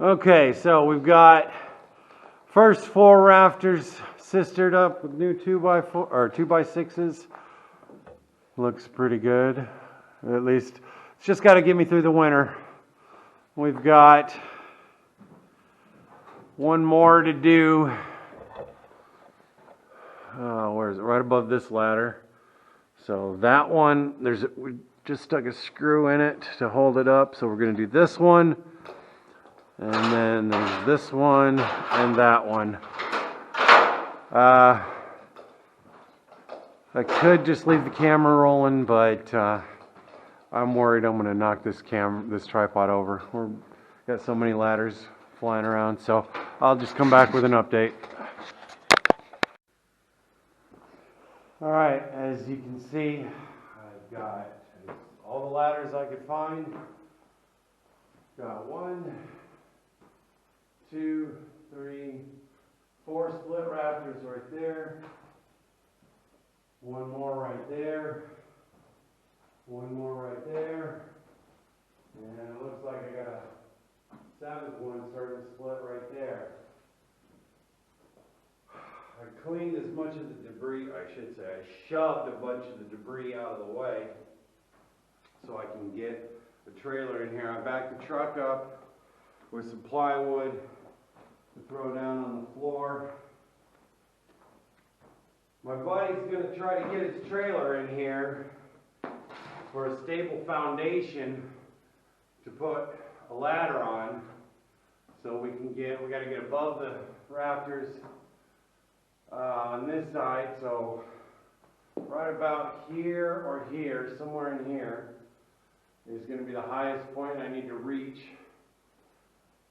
Okay, so we've got first 4 rafters sistered up with new 2x4 or 2x6s. Looks pretty good. At least it's just got to get me through the winter. We've got one more to do. Where is it? Right above this ladder. So that one, we just stuck a screw in it to hold it up. So we're going to do this one. And then there's this one and that one. I could just leave the camera rolling, but I'm worried I'm going to knock this tripod over. We've got so many ladders flying around, so I'll just come back with an update. All right, as you can see, I've got all the ladders I could find. Got 1, 2, 3, 4 split rafters right there. One more right there. One more right there. And it looks like I got a 7th one starting to split right there. I cleaned as much of the debris, I should say, I shoved a bunch of the debris out of the way so I can get the trailer in here. I backed the truck up with some plywood to throw down on the floor. My buddy's going to try to get his trailer in here for a stable foundation to put a ladder on, so we got to get above the rafters on this side. So right about here or here, somewhere in here, is going to be the highest point I need to reach.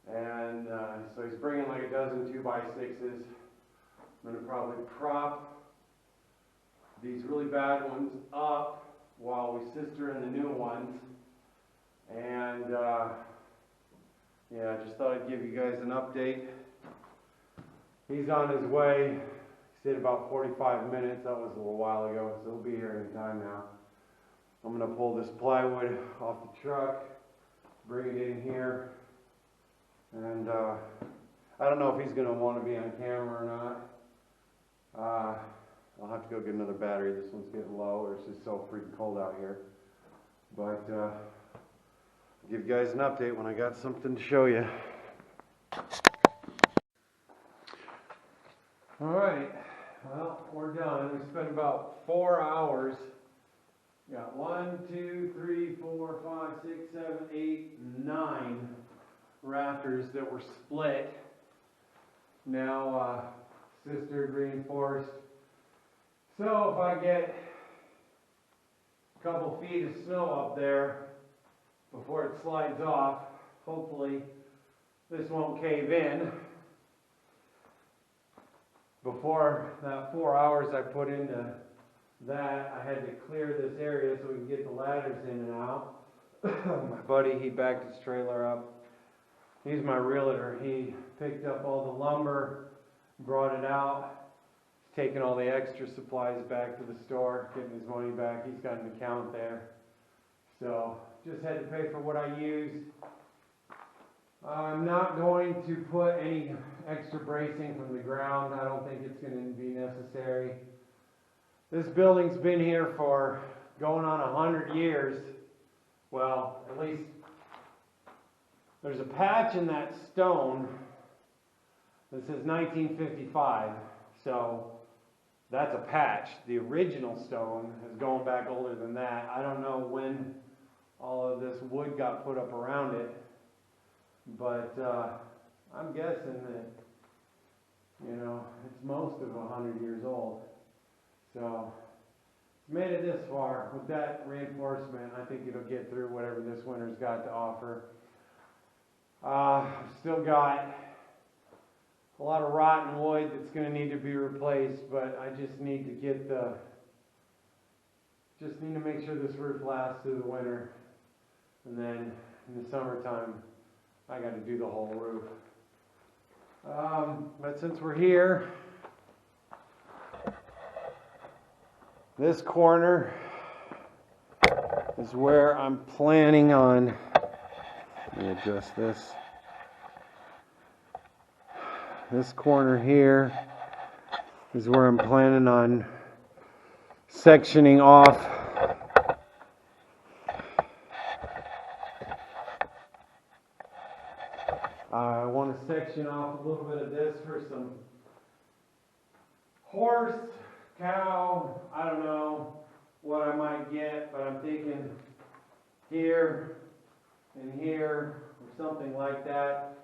And so he's bringing like a dozen 2x6s. I'm going to probably prop these really bad ones up while we sister in the new ones. And yeah, I just thought I'd give you guys an update. He's on his way. He said about 45 minutes. That was a little while ago, so he'll be here any time now. I'm going to pull this plywood off the truck, bring it in here, and I don't know if he's going to want to be on camera or not. I'll have to go get another battery. This one's getting low, or it's just so freaking cold out here. But I'll give you guys an update when I got something to show you. Alright, well, we're done. We spent about 4 hours. Got 1, 2, 3, 4, 5, 6, 7, 8, 9 rafters that were split. Now sistered, reinforced. So if I get a couple feet of snow up there before it slides off, hopefully this won't cave in. Before that 4 hours I put into that, I had to clear this area so we can get the ladders in and out. My buddy, he backed his trailer up. He's my realtor. He picked up all the lumber, brought it out. Taking all the extra supplies back to the store, getting his money back. He's got an account there. So just had to pay for what I used. I'm not going to put any extra bracing from the ground. I don't think it's going to be necessary. This building's been here for going on 100 years. Well, at least there's a patch in that stone that says 1955. So that's a patch. The original stone is going back older than that. I don't know when all of this wood got put up around it, but I'm guessing that, you know, it's most of 100 years old. So it's made it this far. With that reinforcement, I think it'll get through whatever this winter's got to offer. Still got a lot of rotten wood that's going to need to be replaced, but I just need to get just need to make sure this roof lasts through the winter, and then in the summertime I got to do the whole roof. But since we're here, this corner is where I'm planning on, let me adjust this. this corner here is where I'm planning on sectioning off I want to section off a little bit of this for some horse, cow, I don't know what I might get, but I'm thinking here and here or something like that,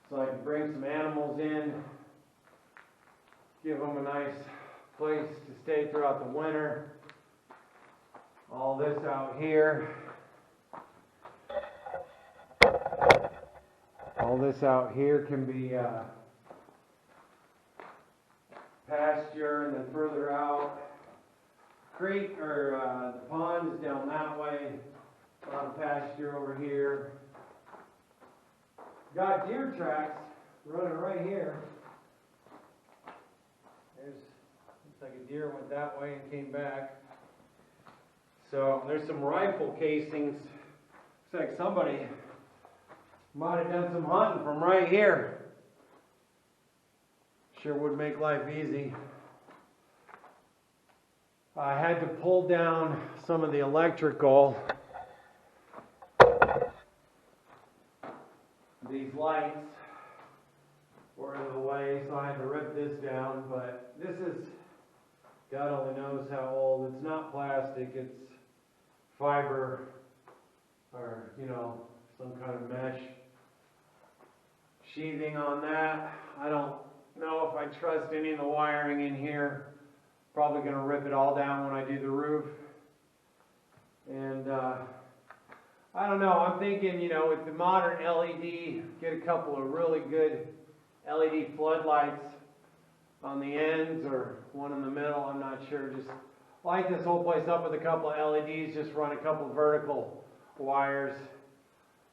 so I can bring some animals in, give them a nice place to stay throughout the winter. All this out here. All this out here can be pasture, and then further out, creek or the pond is down that way. A lot of pasture over here. Got deer tracks running right here. There's, looks like a deer went that way and came back. So there's some rifle casings. Looks like somebody might have done some hunting from right here. Sure would make life easy. I had to pull down some of the electrical. These lights were in the way, so I had to rip this down, but this is, God only knows how old. It's not plastic, it's fiber, or, you know, some kind of mesh sheathing on that. I don't know if I trust any of the wiring in here. Probably going to rip it all down when I do the roof. And I don't know, I'm thinking, you know, with the modern LED, get a couple of really good LED floodlights on the ends or one in the middle, I'm not sure. Just light this whole place up with a couple of LEDs, just run a couple of vertical wires.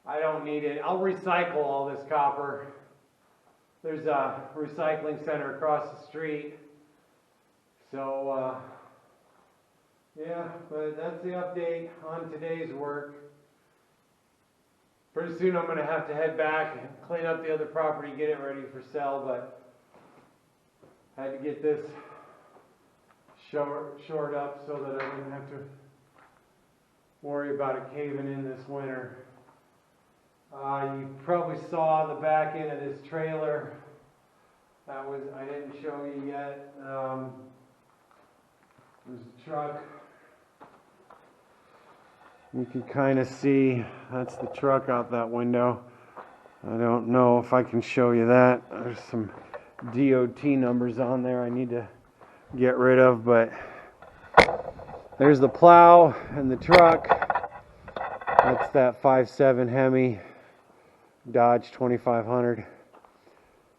I don't need it. I'll recycle all this copper. There's a recycling center across the street. So, yeah, but that's the update on today's work. Pretty soon I'm going to have to head back and clean up the other property, get it ready for sale, but I had to get this shored up so that I didn't have to worry about it caving in this winter. You probably saw the back end of this trailer. That was, I didn't show you yet. There's a truck. You can kind of see, that's the truck out that window. I don't know if I can show you that. There's some DOT numbers on there I need to get rid of, but there's the plow and the truck. That's that 5.7 Hemi Dodge 2500.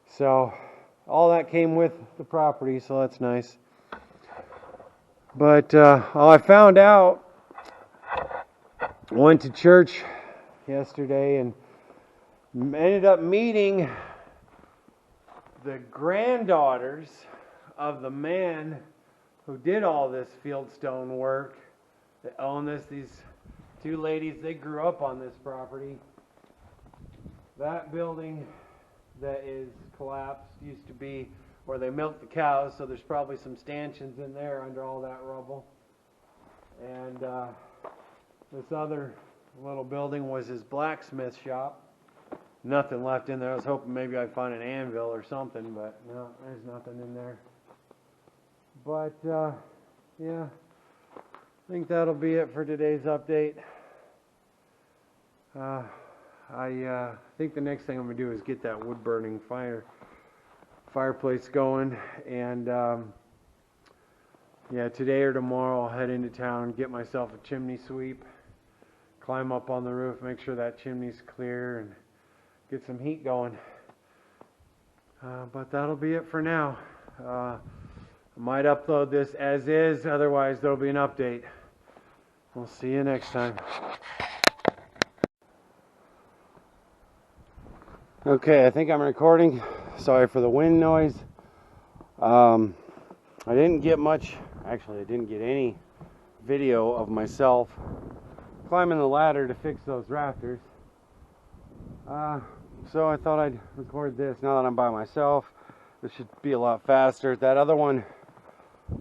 So all that came with the property, so that's nice. But I found out, went to church yesterday and ended up meeting the granddaughters of the man who did all this fieldstone work, that own this. These two ladies, they grew up on this property. That building that is collapsed used to be where they milked the cows, so there's probably some stanchions in there under all that rubble. And this other little building was his blacksmith shop. Nothing left in there. I was hoping maybe I'd find an anvil or something, but no, there's nothing in there. But yeah, I think that'll be it for today's update. I think the next thing I'm going to do is get that wood burning fireplace going, and yeah, today or tomorrow I'll head into town, get myself a chimney sweep, climb up on the roof, make sure that chimney's clear, and get some heat going. But that'll be it for now. I might upload this as is, otherwise there'll be an update. We'll see you next time. Okay, I think I'm recording. Sorry for the wind noise. I didn't get much, actually I didn't get any video of myself climbing the ladder to fix those rafters. So I thought I'd record this now that I'm by myself. This should be a lot faster. That other one,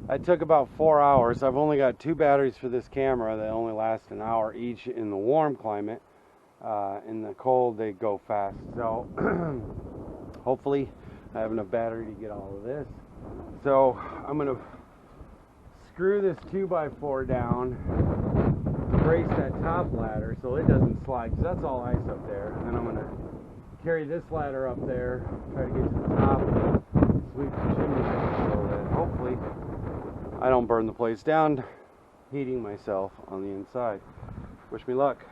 I took about 4 hours. I've only got 2 batteries for this camera that only last an hour each in the warm climate. In the cold, they go fast. So hopefully I have enough battery to get all of this. So I'm gonna screw this 2x4 down, brace that top ladder so it doesn't slide, because that's all ice up there. And then I'm gonna carry this ladder up there, try to get to the top, sweep the chimney a little bit. Hopefully I don't burn the place down heating myself on the inside. Wish me luck.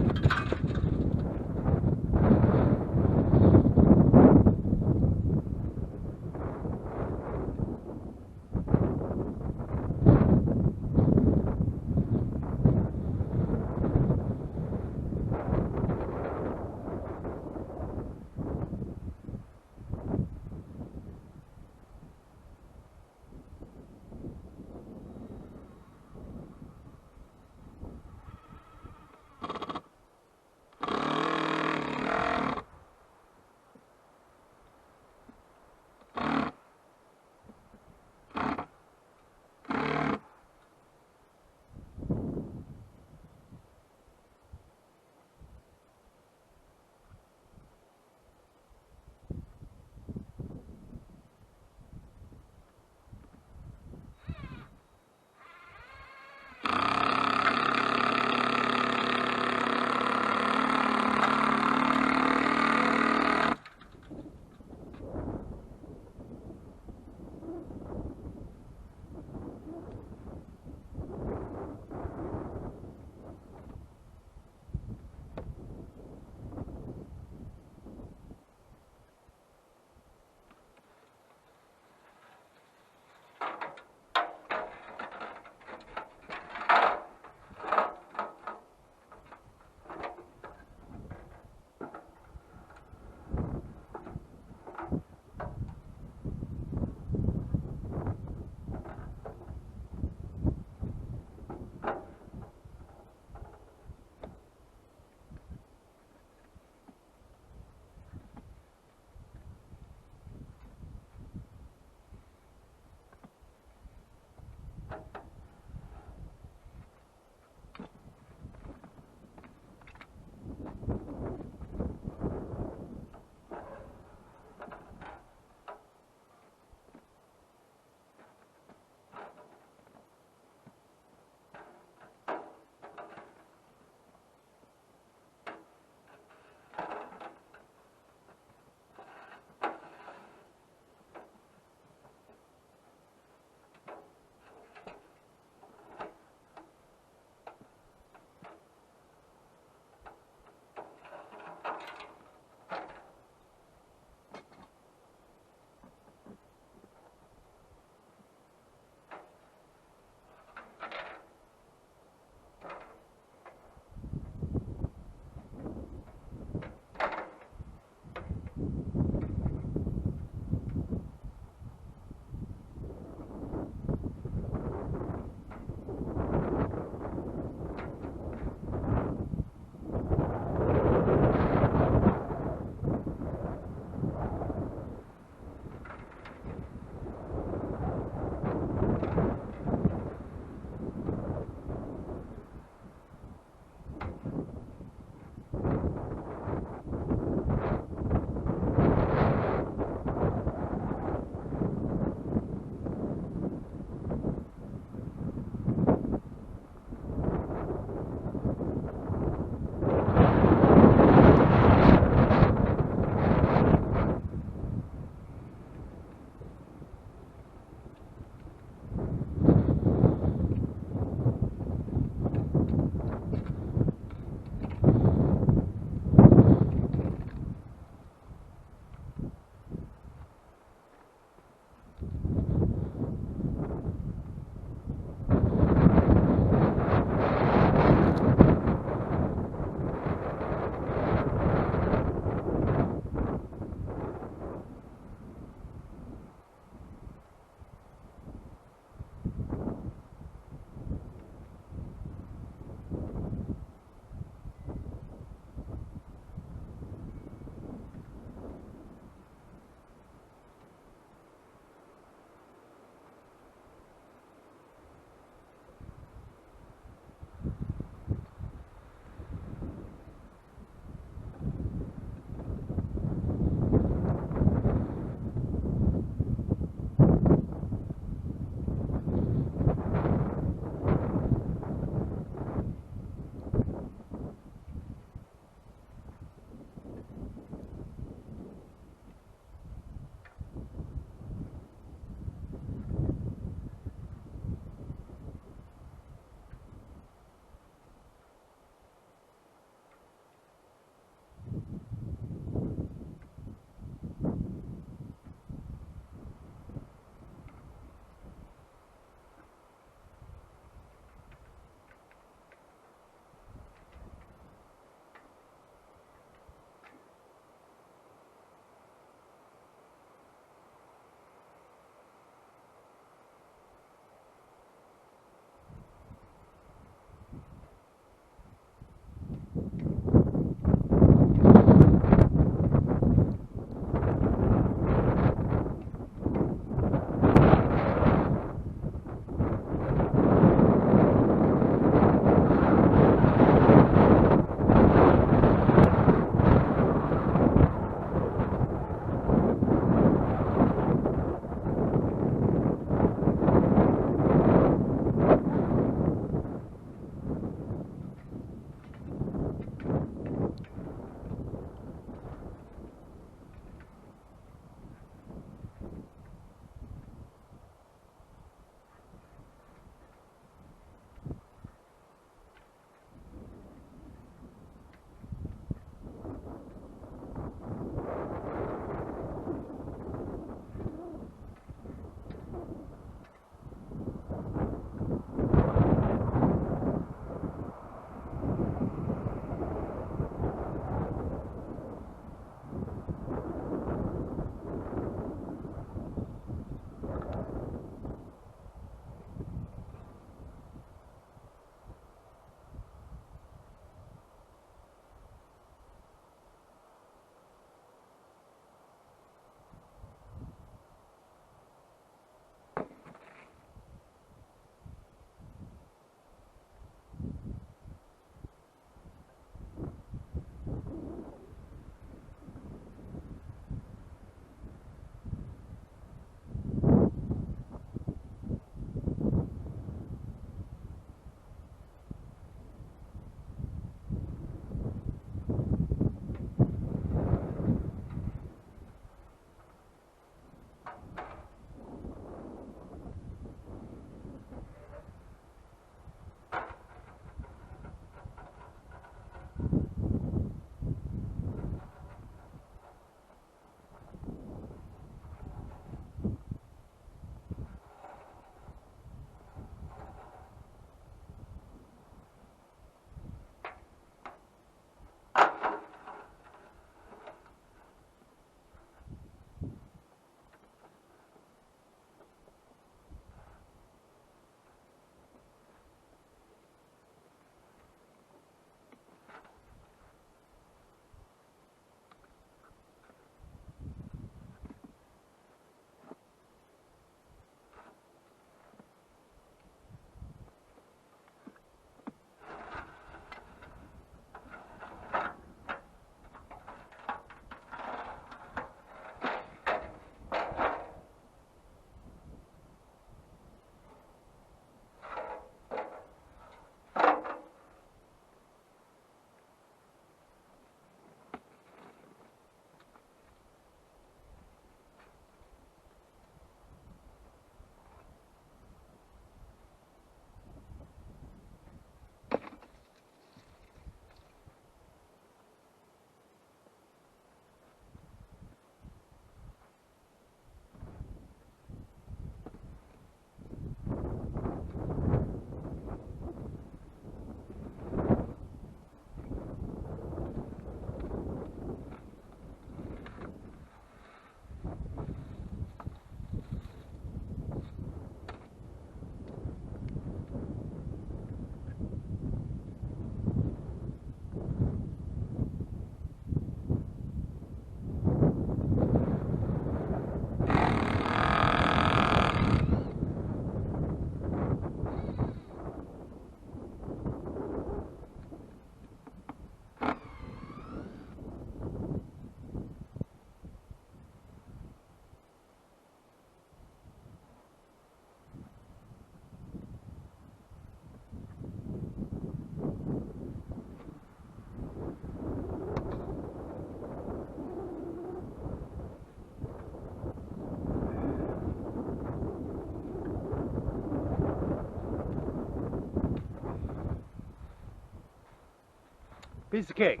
Piece of cake.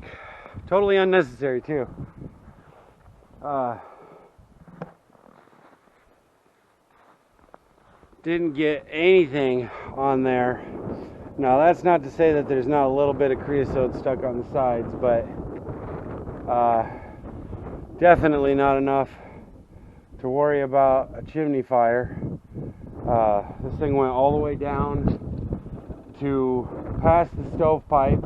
Totally unnecessary too. Didn't get anything on there. Now that's not to say that there's not a little bit of creosote stuck on the sides, but definitely not enough to worry about a chimney fire. This thing went all the way down to past the stovepipe.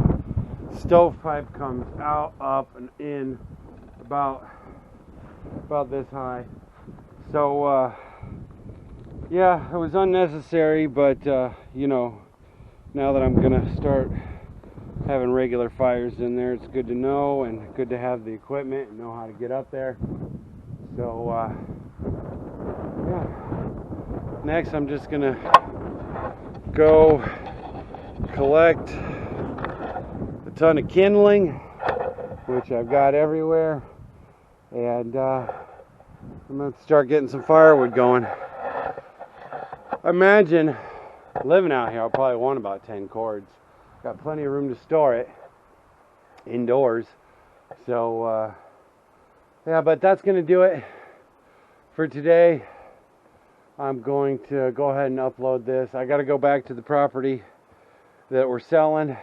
Stovepipe comes out, up, and in about this high. So yeah, it was unnecessary, but you know, now that I'm gonna start having regular fires in there, it's good to know and good to have the equipment and know how to get up there. So yeah, next I'm just gonna go collect a ton of kindling, which I've got everywhere, and I'm gonna start getting some firewood going. I imagine living out here I'll probably want about 10 cords. Got plenty of room to store it indoors. So yeah, but that's gonna do it for today. I'm going to go ahead and upload this. I got to go back to the property that we're selling,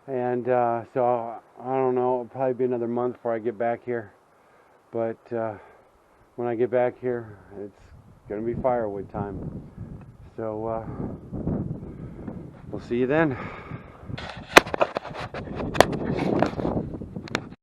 and so I don't know, it'll probably be another month before I get back here, but when I get back here it's gonna be firewood time. So we'll see you then.